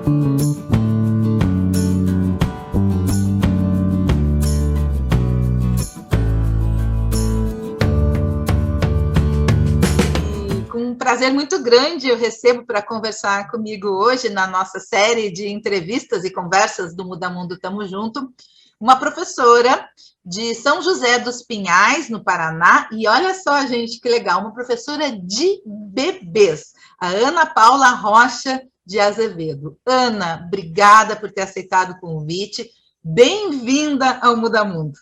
Com um prazer muito grande eu recebo para conversar comigo hoje, na nossa série de entrevistas e conversas do Muda Mundo Tamo Junto, uma professora de São José dos Pinhais, no Paraná, e olha só, gente, que legal, uma professora de bebês, a Ana Paula Rocha de Azevedo. Ana, obrigada por ter aceitado o convite, bem-vinda ao Muda Mundo.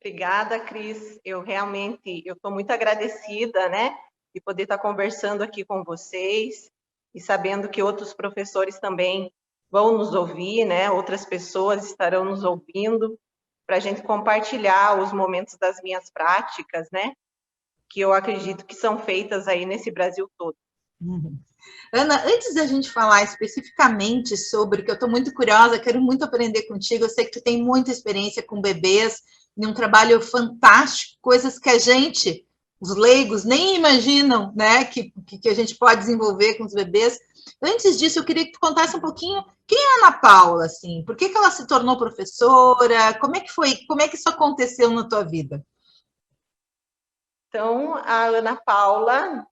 Obrigada, Cris. Eu estou muito agradecida, né, de poder estar conversando aqui com vocês e sabendo que outros professores também vão nos ouvir, né, outras pessoas estarão nos ouvindo, para a gente compartilhar os momentos das minhas práticas, né, que eu acredito que são feitas aí nesse Brasil todo. Uhum. Ana, antes da gente falar especificamente sobre, que eu estou muito curiosa, quero muito aprender contigo, eu sei que tu tem muita experiência com bebês, em um trabalho fantástico, coisas que a gente, os leigos, nem imaginam, né, que a gente pode desenvolver com os bebês. Antes disso, eu queria que tu contasse um pouquinho quem é a Ana Paula, assim, por que ela se tornou professora, como é que foi, como é que isso aconteceu na tua vida? Então, a Ana Paula,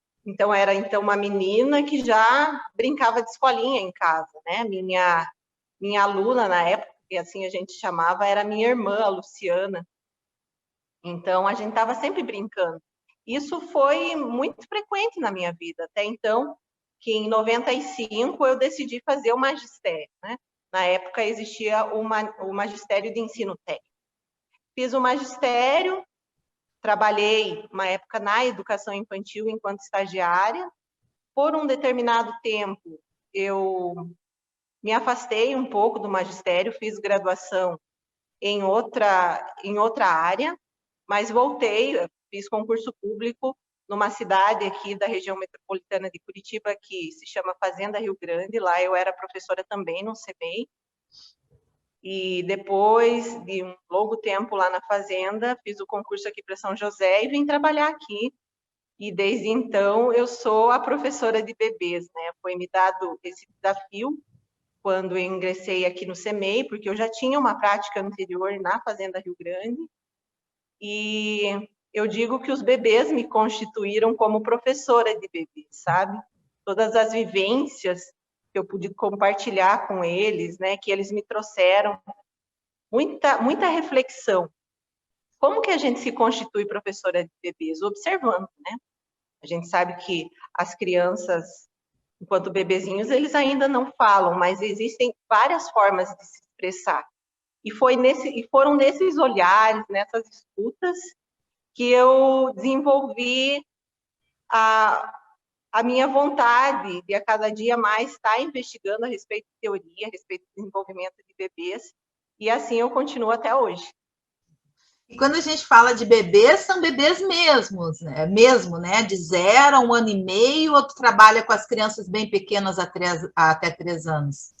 era uma menina que já brincava de escolinha em casa, né? Minha aluna na época, que assim a gente chamava, era minha irmã, a Luciana. Então, a gente estava sempre brincando. Isso foi muito frequente na minha vida, até então, que em 95 eu decidi fazer o magistério, né? Na época existia o magistério de ensino técnico. Fiz o magistério, trabalhei uma época na educação infantil enquanto estagiária. Por um determinado tempo, eu me afastei um pouco do magistério, fiz graduação em outra área, mas voltei, fiz concurso público numa cidade aqui da região metropolitana de Curitiba, que se chama Fazenda Rio Grande. Lá eu era professora também no CEMEI. E depois de um longo tempo lá na fazenda, fiz o concurso aqui para São José e vim trabalhar aqui. E desde então eu sou a professora de bebês, né? Foi me dado esse desafio quando eu ingressei aqui no CEMEI, porque eu já tinha uma prática anterior na Fazenda Rio Grande. E eu digo que os bebês me constituíram como professora de bebês, sabe? Todas as vivências que eu pude compartilhar com eles, né, que eles me trouxeram muita reflexão. Como que a gente se constitui professora de bebês? Observando, né? A gente sabe que as crianças, enquanto bebezinhos, eles ainda não falam, mas existem várias formas de se expressar. E foram nesses olhares, nessas escutas, que eu desenvolvi a minha vontade de a cada dia mais estar investigando a respeito de teoria, a respeito do desenvolvimento de bebês, e assim eu continuo até hoje. E quando a gente fala de bebês, são bebês mesmo, né? De 0 a 1 ano e meio, ou tu trabalha com as crianças bem pequenas até 3 anos?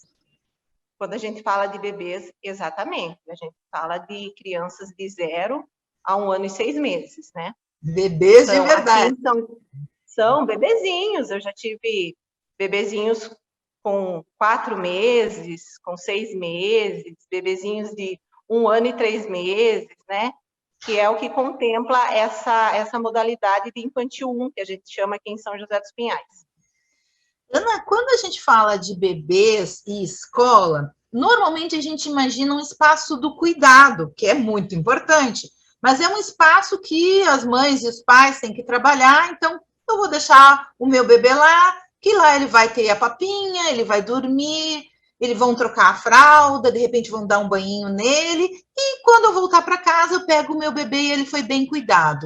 Quando a gente fala de bebês, exatamente, a gente fala de crianças de 0 a 1 ano e 6 meses, né? Bebês de verdade. São bebezinhos, eu já tive bebezinhos com 4 meses, com 6 meses, bebezinhos de 1 ano e 3 meses, né? Que é o que contempla essa modalidade de infantil 1, que a gente chama aqui em São José dos Pinhais. Ana, quando a gente fala de bebês e escola, normalmente a gente imagina um espaço do cuidado, que é muito importante, mas é um espaço que as mães e os pais têm que trabalhar, então eu vou deixar o meu bebê lá, que lá ele vai ter a papinha, ele vai dormir, eles vão trocar a fralda, de repente vão dar um banhinho nele, e quando eu voltar para casa, eu pego o meu bebê e ele foi bem cuidado.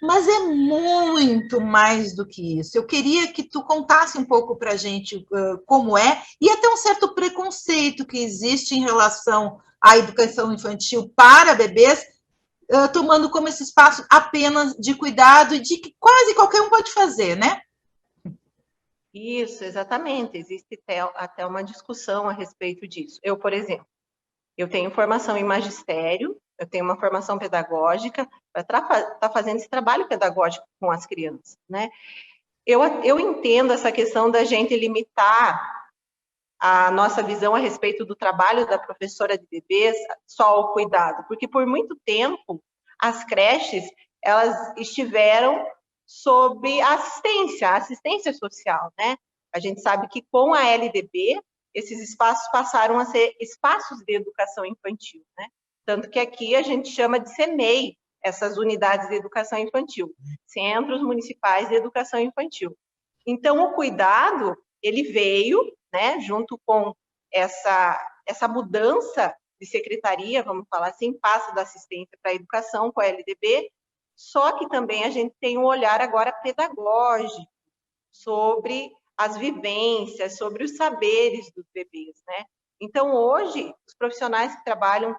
Mas é muito mais do que isso. Eu queria que tu contasse um pouco para a gente como é, e até um certo preconceito que existe em relação à educação infantil para bebês, tomando como esse espaço apenas de cuidado e de que quase qualquer um pode fazer, né? Isso, exatamente. Existe até uma discussão a respeito disso. Eu, por exemplo, eu tenho formação em magistério, eu tenho uma formação pedagógica para estar fazendo esse trabalho pedagógico com as crianças, né? Eu entendo essa questão da gente limitar a nossa visão a respeito do trabalho da professora de bebês, só o cuidado, porque por muito tempo as creches elas estiveram sob assistência social, né? A gente sabe que com a LDB esses espaços passaram a ser espaços de educação infantil, né? Tanto que aqui a gente chama de CEMEI, essas unidades de educação infantil, Centros Municipais de Educação Infantil. Então, o cuidado, ele veio, né, junto com essa mudança de secretaria, vamos falar assim, passa da assistência para a educação com a LDB, só que também a gente tem um olhar agora pedagógico sobre as vivências, sobre os saberes dos bebês, né? Então, hoje, os profissionais que trabalham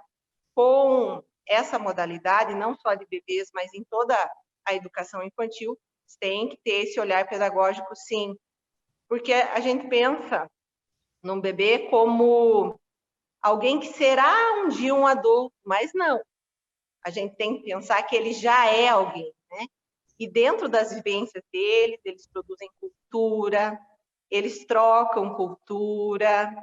com essa modalidade, não só de bebês, mas em toda a educação infantil, têm que ter esse olhar pedagógico, sim, porque a gente pensa num bebê como alguém que será um dia um adulto, mas não. A gente tem que pensar que ele já é alguém, né? E dentro das vivências deles, eles produzem cultura, eles trocam cultura,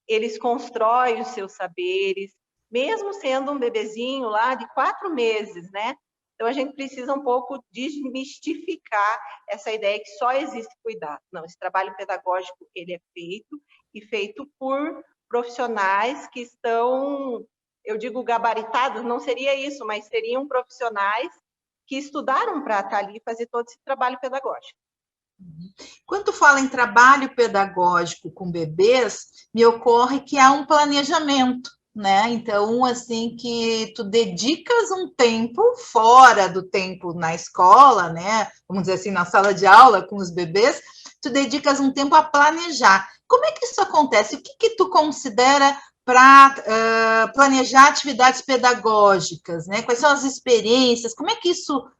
eles constroem os seus saberes, mesmo sendo um bebezinho lá de 4 meses, né? Então, a gente precisa um pouco desmistificar essa ideia que só existe cuidado. Não, esse trabalho pedagógico, ele é feito, e feito por profissionais que estão, eu digo gabaritados, não seria isso, mas seriam profissionais que estudaram para estar ali e fazer todo esse trabalho pedagógico. Quando tu fala em trabalho pedagógico com bebês, me ocorre que há um planejamento, né? Então, assim, que tu dedicas um tempo fora do tempo na escola, né? Vamos dizer assim, na sala de aula com os bebês, tu dedicas um tempo a planejar. Como é que isso acontece? O que tu considera para planejar atividades pedagógicas, né? Quais são as experiências? Como é que isso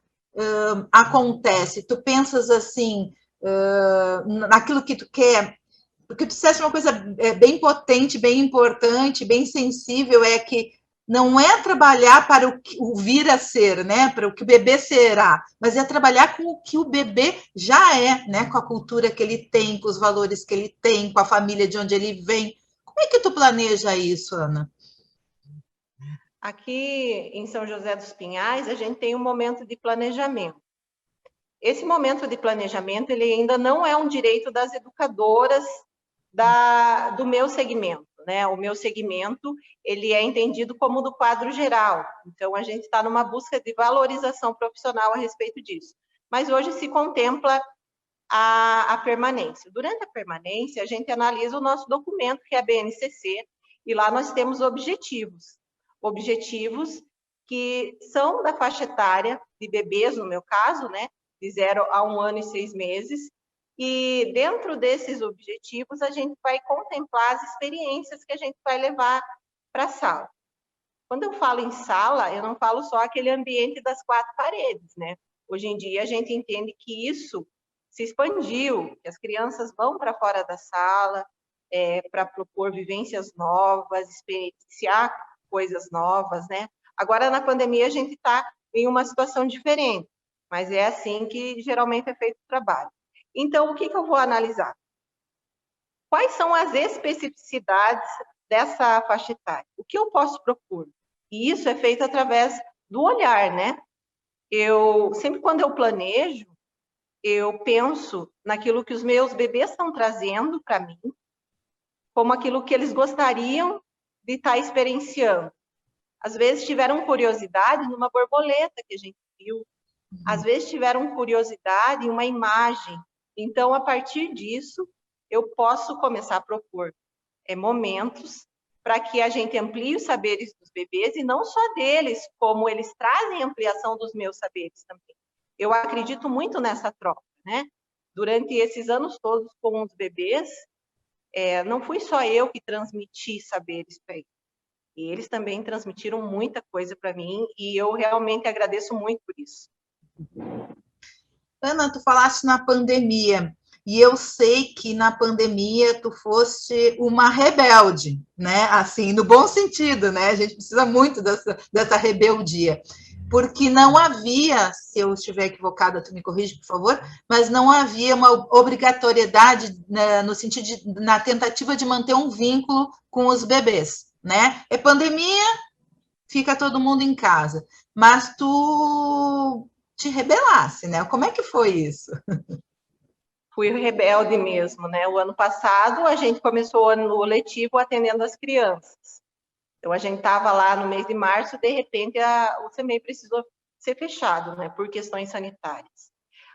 acontece? Tu pensas assim, naquilo que tu quer, porque tu disseste uma coisa bem potente, bem importante, bem sensível, é que não é trabalhar para o vir a ser, né, para o que o bebê será, mas é trabalhar com o que o bebê já é, né, com a cultura que ele tem, com os valores que ele tem, com a família de onde ele vem. Como é que tu planeja isso, Ana? Aqui em São José dos Pinhais, a gente tem um momento de planejamento. Esse momento de planejamento, ele ainda não é um direito das educadoras do meu segmento, né? O meu segmento, ele é entendido como do quadro geral. Então, a gente está numa busca de valorização profissional a respeito disso. Mas hoje se contempla a permanência. Durante a permanência, a gente analisa o nosso documento, que é a BNCC, e lá nós temos objetivos. Objetivos que são da faixa etária de bebês, no meu caso, né? De 0 a 1 ano e 6 meses. E dentro desses objetivos, a gente vai contemplar as experiências que a gente vai levar para a sala. Quando eu falo em sala, eu não falo só aquele ambiente das 4 paredes, né? Hoje em dia, a gente entende que isso se expandiu, que as crianças vão para fora da sala para propor vivências novas, experienciar coisas novas, né? Agora, na pandemia, a gente está em uma situação diferente, mas é assim que geralmente é feito o trabalho. Então, o que eu vou analisar? Quais são as especificidades dessa faixa etária? O que eu posso propor? E isso é feito através do olhar, né? Sempre quando eu planejo, eu penso naquilo que os meus bebês estão trazendo para mim, como aquilo que eles gostariam de estar experienciando. Às vezes tiveram curiosidade numa borboleta que a gente viu, às vezes tiveram curiosidade em uma imagem. Então, a partir disso, eu posso começar a propor momentos para que a gente amplie os saberes dos bebês, e não só deles, como eles trazem ampliação dos meus saberes também. Eu acredito muito nessa troca, né? Durante esses anos todos com os bebês, não fui só eu que transmiti saberes para eles. E eles também transmitiram muita coisa para mim, e eu realmente agradeço muito por isso. Ana, tu falaste na pandemia, e eu sei que na pandemia tu foste uma rebelde, né? Assim, no bom sentido, né? A gente precisa muito dessa rebeldia. porque não havia, se eu estiver equivocada, tu me corrige, por favor, mas não havia uma obrigatoriedade, né, no sentido na tentativa de manter um vínculo com os bebês, né? É pandemia, fica todo mundo em casa, mas tu te rebelasse, né? Como é que foi isso? Fui rebelde mesmo, né? O ano passado a gente começou o ano letivo atendendo as crianças. Então a gente estava lá no mês de março, de repente o CMEI precisou ser fechado, né? Por questões sanitárias.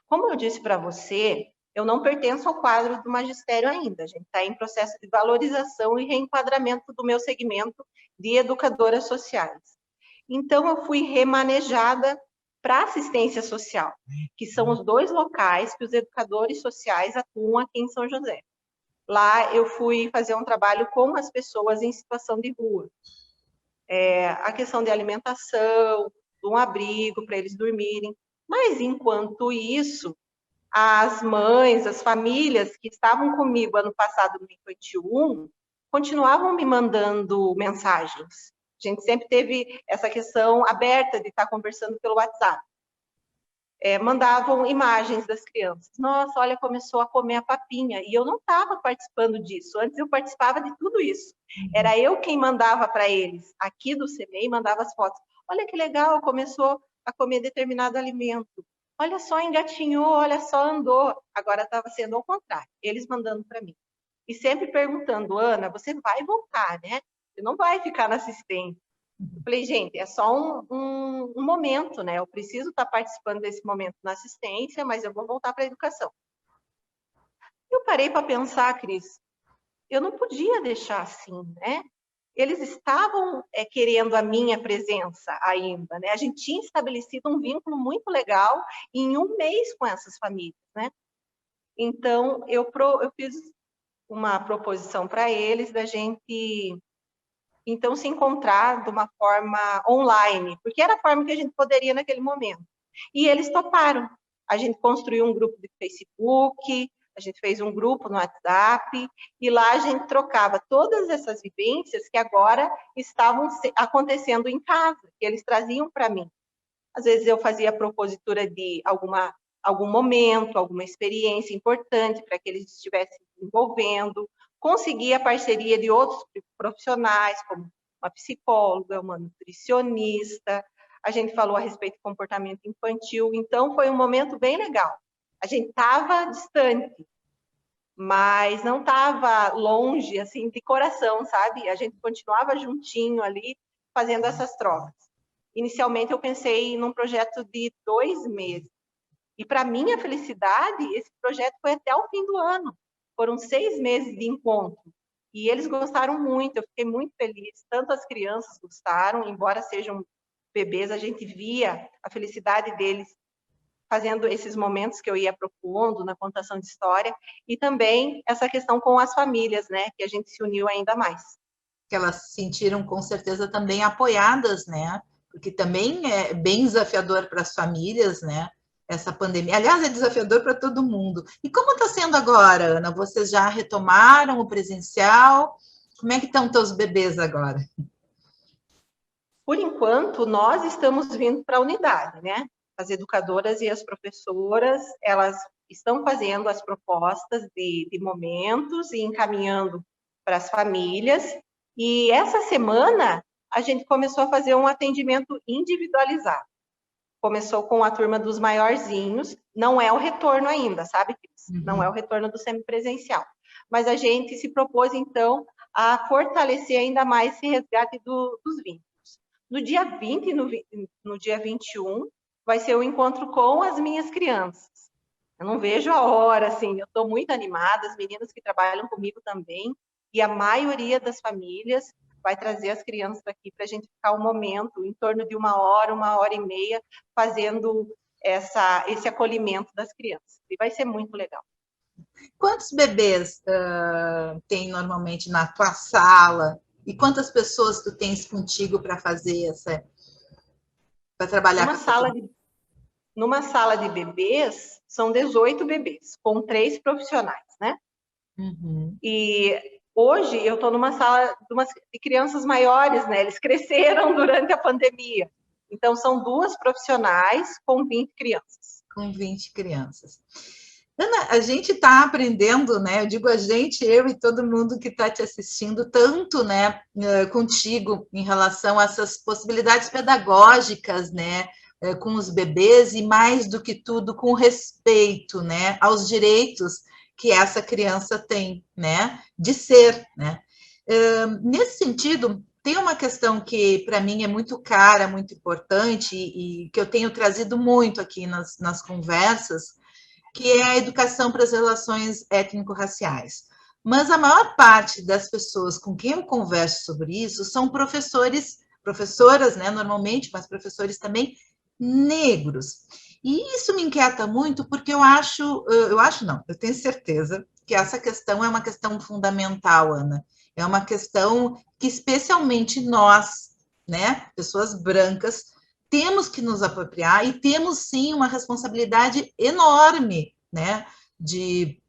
Como eu disse para você, eu não pertenço ao quadro do magistério ainda. A gente está em processo de valorização e reenquadramento do meu segmento de educadoras sociais. Então eu fui remanejada para assistência social, que são os 2 locais que os educadores sociais atuam aqui em São José. Lá eu fui fazer um trabalho com as pessoas em situação de rua. A questão de alimentação, de um abrigo para eles dormirem. Mas, enquanto isso, as mães, as famílias que estavam comigo ano passado no Infantil 1, continuavam me mandando mensagens. A gente sempre teve essa questão aberta de estar conversando pelo WhatsApp. Mandavam imagens das crianças. Nossa, olha, começou a comer a papinha. E eu não estava participando disso. Antes eu participava de tudo isso. Era eu quem mandava para eles. Aqui do CMEI, mandava as fotos. Olha que legal, começou a comer determinado alimento. Olha só, engatinhou, olha só, andou. Agora estava sendo ao contrário. Eles mandando para mim. E sempre perguntando, Ana, você vai voltar, né? Você não vai ficar na assistência. Eu falei, gente, é só um momento, né? Eu preciso estar participando desse momento na assistência, mas eu vou voltar para a educação. Eu parei para pensar, Cris, eu não podia deixar assim, né? Eles estavam querendo a minha presença ainda, né? A gente tinha estabelecido um vínculo muito legal em um mês com essas famílias, né? Então, eu fiz uma proposição para eles da gente então se encontrar de uma forma online, porque era a forma que a gente poderia naquele momento. E eles toparam. A gente construiu um grupo de Facebook, a gente fez um grupo no WhatsApp, e lá a gente trocava todas essas vivências que agora estavam acontecendo em casa, que eles traziam para mim. Às vezes eu fazia a propositura de algum momento, alguma experiência importante para que eles estivessem envolvendo, conseguir a parceria de outros profissionais, como uma psicóloga, uma nutricionista. A gente falou a respeito do comportamento infantil, então foi um momento bem legal. A gente estava distante, mas não estava longe, assim, de coração, sabe? A gente continuava juntinho ali, fazendo essas trocas. Inicialmente, eu pensei num projeto de 2 meses. E, para minha felicidade, esse projeto foi até o fim do ano. Foram 6 meses de encontro. E eles gostaram muito, eu fiquei muito feliz. Tanto as crianças gostaram, embora sejam bebês, a gente via a felicidade deles fazendo esses momentos que eu ia propondo na contação de história. E também essa questão com as famílias, né? Que a gente se uniu ainda mais. Que elas se sentiram, com certeza, também apoiadas, né? Porque também é bem desafiador para as famílias, né? Essa pandemia. Aliás, é desafiador para todo mundo. E como está sendo agora, Ana? Vocês já retomaram o presencial? Como é que estão teus bebês agora? Por enquanto, nós estamos vindo para a unidade, né? As educadoras e as professoras, elas estão fazendo as propostas de momentos e encaminhando para as famílias. E essa semana, a gente começou a fazer um atendimento individualizado. Começou com a turma dos maiorzinhos, não é o retorno ainda, sabe, Cris? Não é o retorno do semipresencial. Mas a gente se propôs, então, a fortalecer ainda mais esse resgate dos vínculos. No dia 20 e no dia 21, vai ser o encontro com as minhas crianças. Eu não vejo a hora, assim, eu estou muito animada, as meninas que trabalham comigo também, e a maioria das famílias vai trazer as crianças aqui para a gente ficar um momento, em torno de 1 hora e meia, fazendo esse acolhimento das crianças. E vai ser muito legal. Quantos bebês tem normalmente na tua sala? E quantas pessoas tu tens contigo para fazer para trabalhar com essa Numa sala de bebês, são 18 bebês, com 3 profissionais, né? Uhum. E hoje eu estou numa sala de crianças maiores, né? Eles cresceram durante a pandemia. Então, são 2 profissionais com 20 crianças. Com 20 crianças. Ana, a gente está aprendendo, né? Eu digo a gente, eu e todo mundo que está te assistindo, tanto, né, contigo em relação a essas possibilidades pedagógicas, né, com os bebês e mais do que tudo com respeito, né, aos direitos que essa criança tem, né, de ser, né. Nesse sentido, tem uma questão que para mim é muito cara, muito importante e que eu tenho trazido muito aqui nas conversas, que é a educação para as relações étnico-raciais. Mas a maior parte das pessoas com quem eu converso sobre isso são professores, professoras, né, normalmente, mas professores também negros. E isso me inquieta muito porque eu acho não, eu tenho certeza que essa questão é uma questão fundamental, Ana. É uma questão que especialmente nós, né, pessoas brancas, temos que nos apropriar e temos sim uma responsabilidade enorme, né, de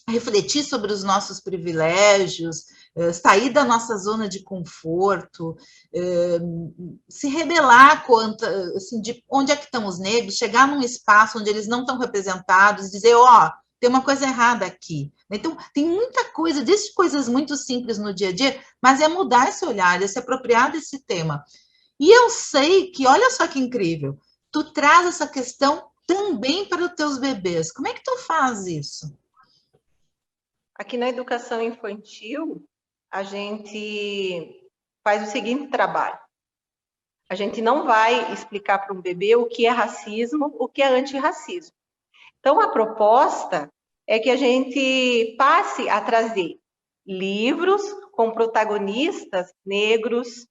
refletir sobre os nossos privilégios, sair da nossa zona de conforto, se rebelar contra, assim, de onde é que estão os negros, chegar num espaço onde eles não estão representados, dizer, ó, tem uma coisa errada aqui. Então, tem muita coisa, desde coisas muito simples no dia a dia, mas é mudar esse olhar, é se apropriar desse tema. E eu sei que, olha só que incrível, tu traz essa questão também para os teus bebês. Como é que tu faz isso? Aqui na educação infantil, a gente faz o seguinte trabalho. A gente não vai explicar para um bebê o que é racismo, o que é antirracismo. Então, a proposta é que a gente passe a trazer livros com protagonistas negros.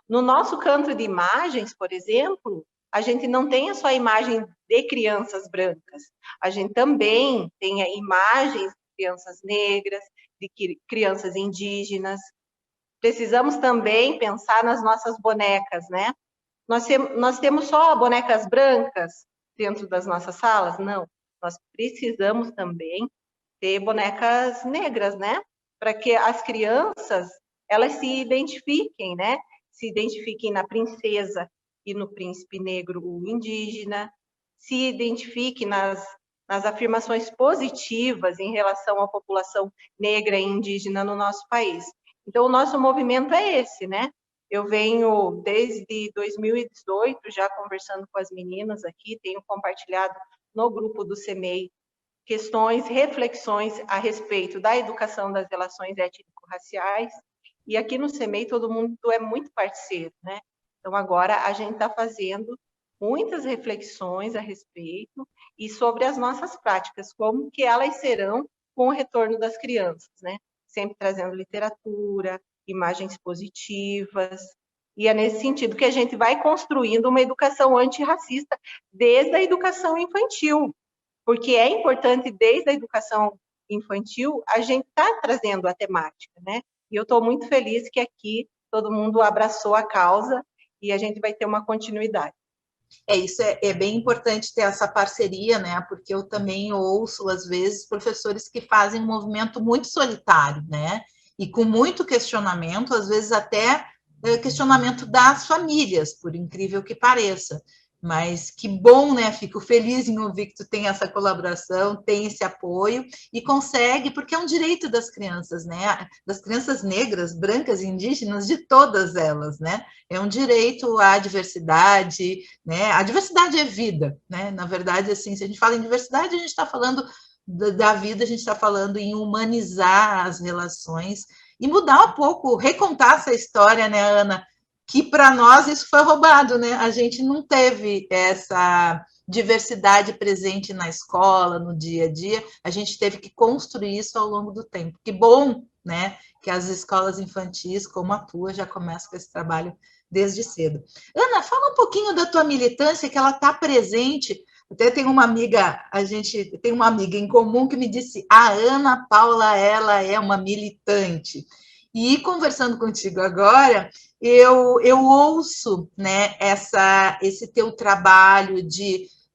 No nosso canto de imagens, por exemplo, a gente não tem só a imagem de crianças brancas, a gente também tem imagens de crianças negras, de crianças indígenas. Precisamos também pensar nas nossas bonecas, né? Nós temos só bonecas brancas dentro das nossas salas? Não. Nós precisamos também ter bonecas negras, né? Para que as crianças, elas se identifiquem, né? Se identifiquem na princesa e no príncipe negro indígena, se identifiquem nas afirmações positivas em relação à população negra e indígena no nosso país. Então, o nosso movimento é esse, né? Eu venho desde 2018 já conversando com as meninas aqui, tenho compartilhado no grupo do CEMEI questões, reflexões a respeito da educação das relações étnico-raciais, e aqui no CEMEI todo mundo é muito parceiro, né? Então, agora a gente está fazendo muitas reflexões a respeito e sobre as nossas práticas, como que elas serão com o retorno das crianças, né? Sempre trazendo literatura, imagens positivas, e é nesse sentido que a gente vai construindo uma educação antirracista desde a educação infantil, porque é importante, desde a educação infantil, a gente está trazendo a temática, né? E eu estou muito feliz que aqui todo mundo abraçou a causa e a gente vai ter uma continuidade. Isso é bem importante ter essa parceria, né? Porque eu também ouço, às vezes, professores que fazem um movimento muito solitário, né? E com muito questionamento, às vezes até questionamento das famílias, por incrível que pareça. Mas que bom, né? Fico feliz em ouvir que tu tem essa colaboração, tem esse apoio e consegue, porque é um direito das crianças, né? Das crianças negras, brancas, indígenas, de todas elas, né? É um direito à diversidade, né? A diversidade é vida, né? Na verdade, assim, se a gente fala em diversidade, a gente está falando da vida, a gente está falando em humanizar as relações e mudar um pouco, recontar essa história, né, Ana? Que para nós isso foi roubado, né? A gente não teve essa diversidade presente na escola, no dia a dia, a gente teve que construir isso ao longo do tempo. Que bom, né, que as escolas infantis, como a tua, já começam com esse trabalho desde cedo. Ana, fala um pouquinho da tua militância, que ela está presente. Até tem uma amiga, a gente tem uma amiga em comum que me disse: a Ana Paula, ela é uma militante. E conversando contigo agora, eu ouço, né, esse teu trabalho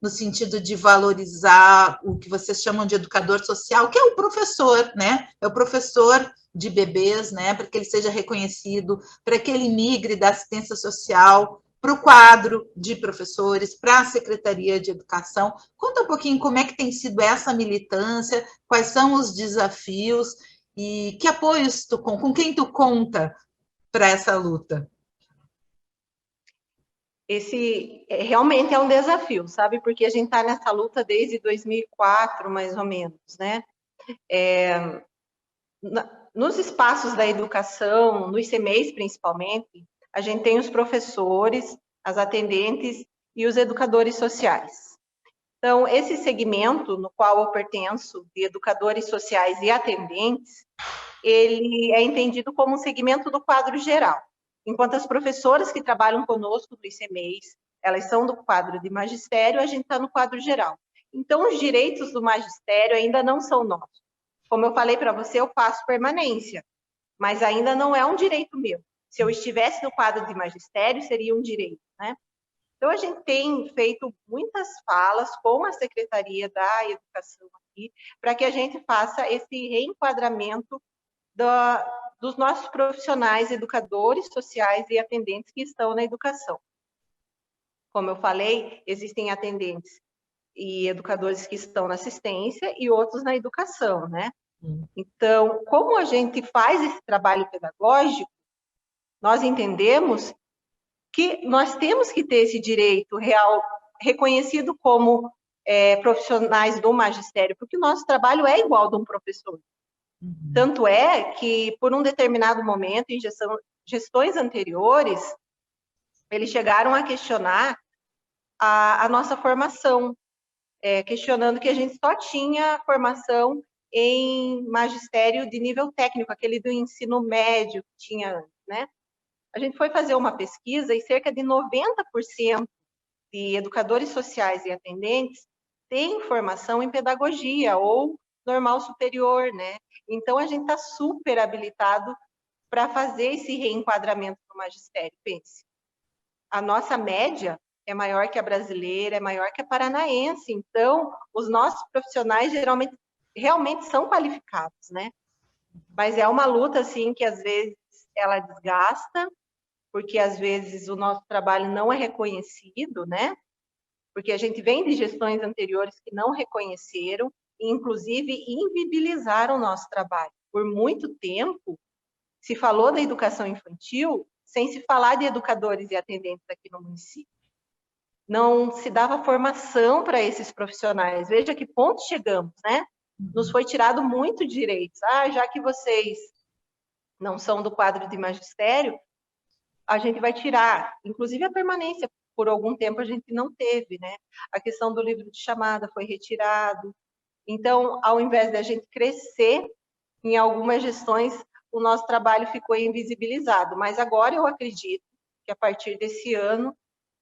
no sentido de valorizar o que vocês chamam de educador social, que é o professor, né? É o professor de bebês, né? Para que ele seja reconhecido, para que ele migre da assistência social para o quadro de professores, para a Secretaria de Educação. Conta um pouquinho como é que tem sido essa militância, quais são os desafios e que apoios com quem tu conta para essa luta. Esse realmente é um desafio, sabe? Porque a gente está nessa luta desde 2004, mais ou menos, né? Nos espaços da educação, nos CMEs principalmente, a gente tem os professores, as atendentes e os educadores sociais. Então, esse segmento no qual eu pertenço, de educadores sociais e atendentes, ele é entendido como um segmento do quadro geral. Enquanto as professoras que trabalham conosco no ICMEIs, elas são do quadro de magistério, a gente está no quadro geral. Então, os direitos do magistério ainda não são nossos. Como eu falei para você, eu faço permanência, mas ainda não é um direito meu. Se eu estivesse no quadro de magistério, seria um direito, né? Então, a gente tem feito muitas falas com a Secretaria da Educação aqui, para que a gente faça esse reenquadramento dos nossos profissionais, educadores sociais e atendentes que estão na educação. Como eu falei, existem atendentes e educadores que estão na assistência e outros na educação, né? Então, como a gente faz esse trabalho pedagógico, nós entendemos que nós temos que ter esse direito real reconhecido como profissionais do magistério, porque o nosso trabalho é igual ao de um professor. Tanto é que, por um determinado momento, em gestões anteriores, eles chegaram a questionar a nossa formação, questionando que a gente só tinha formação em magistério de nível técnico, aquele do ensino médio que tinha antes, né? A gente foi fazer uma pesquisa e cerca de 90% de educadores sociais e atendentes têm formação em pedagogia ou normal superior, né? Então, a gente está super habilitado para fazer esse reenquadramento no magistério. Pense, a nossa média é maior que a brasileira, é maior que a paranaense. Então, os nossos profissionais geralmente realmente são qualificados, né? Mas é uma luta, assim, que às vezes ela desgasta, porque às vezes o nosso trabalho não é reconhecido, né? Porque a gente vem de gestões anteriores que não reconheceram e, inclusive, invibilizaram o nosso trabalho. Por muito tempo, se falou da educação infantil sem se falar de educadores e atendentes aqui no município. Não se dava formação para esses profissionais. Veja que ponto chegamos, né? Nos foi tirado muito direitos. Já que vocês não são do quadro de magistério, a gente vai tirar, inclusive a permanência, por algum tempo a gente não teve, né? A questão do livro de chamada foi retirado. Então, ao invés de a gente crescer, em algumas gestões, o nosso trabalho ficou invisibilizado. Mas agora eu acredito que a partir desse ano,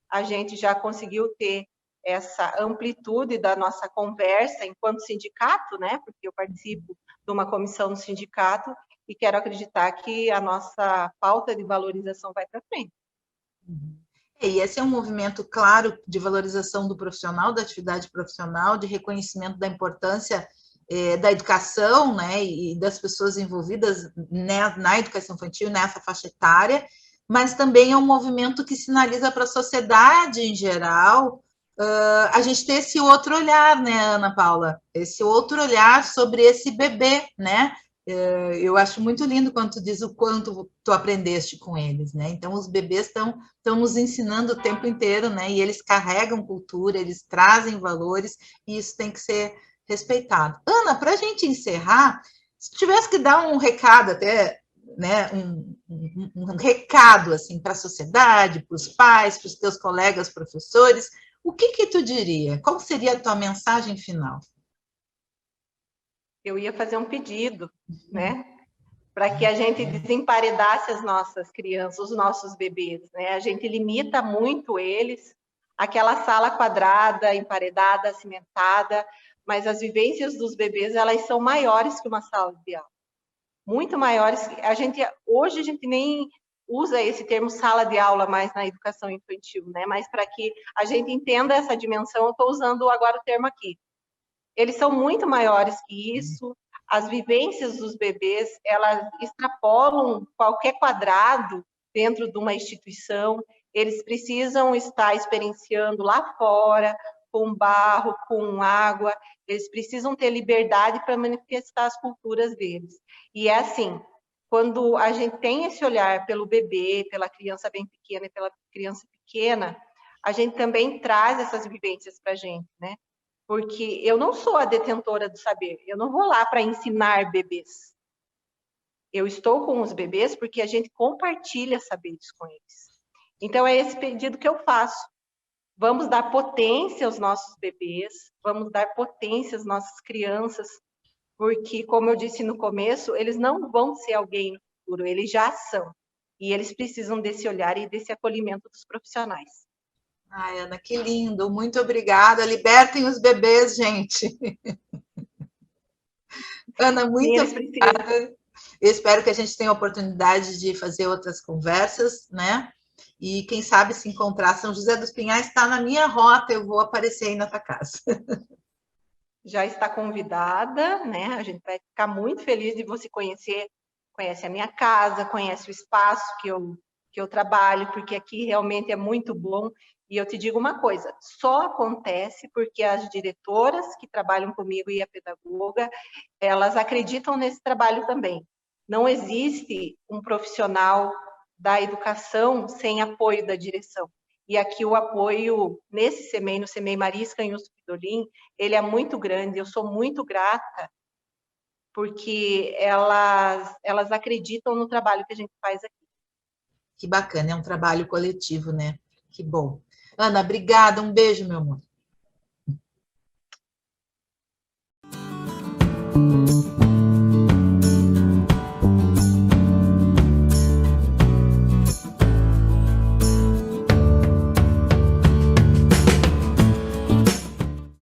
a gente já conseguiu ter essa amplitude da nossa conversa enquanto sindicato, né? Porque eu participo de uma comissão no sindicato e quero acreditar que a nossa pauta de valorização vai para frente. E esse é um movimento claro de valorização do profissional, da atividade profissional, de reconhecimento da importância da educação, né, e das pessoas envolvidas na educação infantil, nessa faixa etária, mas também é um movimento que sinaliza para a sociedade em geral a gente ter esse outro olhar, né, Ana Paula? Esse outro olhar sobre esse bebê, né? Eu acho muito lindo quando tu diz o quanto tu aprendeste com eles, né? Então, os bebês estão nos ensinando o tempo inteiro, né? E eles carregam cultura, eles trazem valores, e isso tem que ser respeitado. Ana, para a gente encerrar, se tivesse que dar um recado até, né, um recado assim para a sociedade, para os pais, para os teus colegas professores, o que tu diria? Qual seria a tua mensagem final? Eu ia fazer um pedido, né? Para que a gente desemparedasse as nossas crianças, os nossos bebês, né? A gente limita muito eles, aquela sala quadrada, emparedada, cimentada, mas as vivências dos bebês, elas são maiores que uma sala de aula. Muito maiores. Hoje a gente nem usa esse termo sala de aula mais na educação infantil, né? Mas para que a gente entenda essa dimensão, eu estou usando agora o termo aqui. Eles são muito maiores que isso. As vivências dos bebês, elas extrapolam qualquer quadrado dentro de uma instituição. eles precisam estar experienciando lá fora, com barro, com água, eles precisam ter liberdade para manifestar as culturas deles. E é assim, quando a gente tem esse olhar pelo bebê, pela criança bem pequena e pela criança pequena, a gente também traz essas vivências para a gente, né? Porque eu não sou a detentora do saber, eu não vou lá para ensinar bebês. Eu estou com os bebês porque a gente compartilha saberes com eles. Então, é esse pedido que eu faço. Vamos dar potência aos nossos bebês, vamos dar potência às nossas crianças, porque, como eu disse no começo, eles não vão ser alguém no futuro, eles já são. E eles precisam desse olhar e desse acolhimento dos profissionais. Ai, Ana, que lindo. Muito obrigada. Libertem os bebês, gente. Ana, Sim, muito eles precisam. obrigada. Eu espero que a gente tenha a oportunidade de fazer outras conversas, né? E quem sabe se encontrar. São José dos Pinhais está na minha rota, eu vou aparecer aí na tua casa. Já está convidada, né? A gente vai ficar muito feliz de você conhecer. Conhece a minha casa, conhece o espaço que eu trabalho, porque aqui realmente é muito bom. E eu te digo uma coisa, só acontece porque as diretoras que trabalham comigo e a pedagoga, elas acreditam nesse trabalho também. Não existe um profissional da educação sem apoio da direção. E aqui o apoio nesse CEMEI, no CEMEI Maris Canhoto Fridolin, ele é muito grande. Eu sou muito grata porque elas acreditam no trabalho que a gente faz aqui. Que bacana, é um trabalho coletivo, né? Que bom. Ana, obrigada, um beijo, meu amor.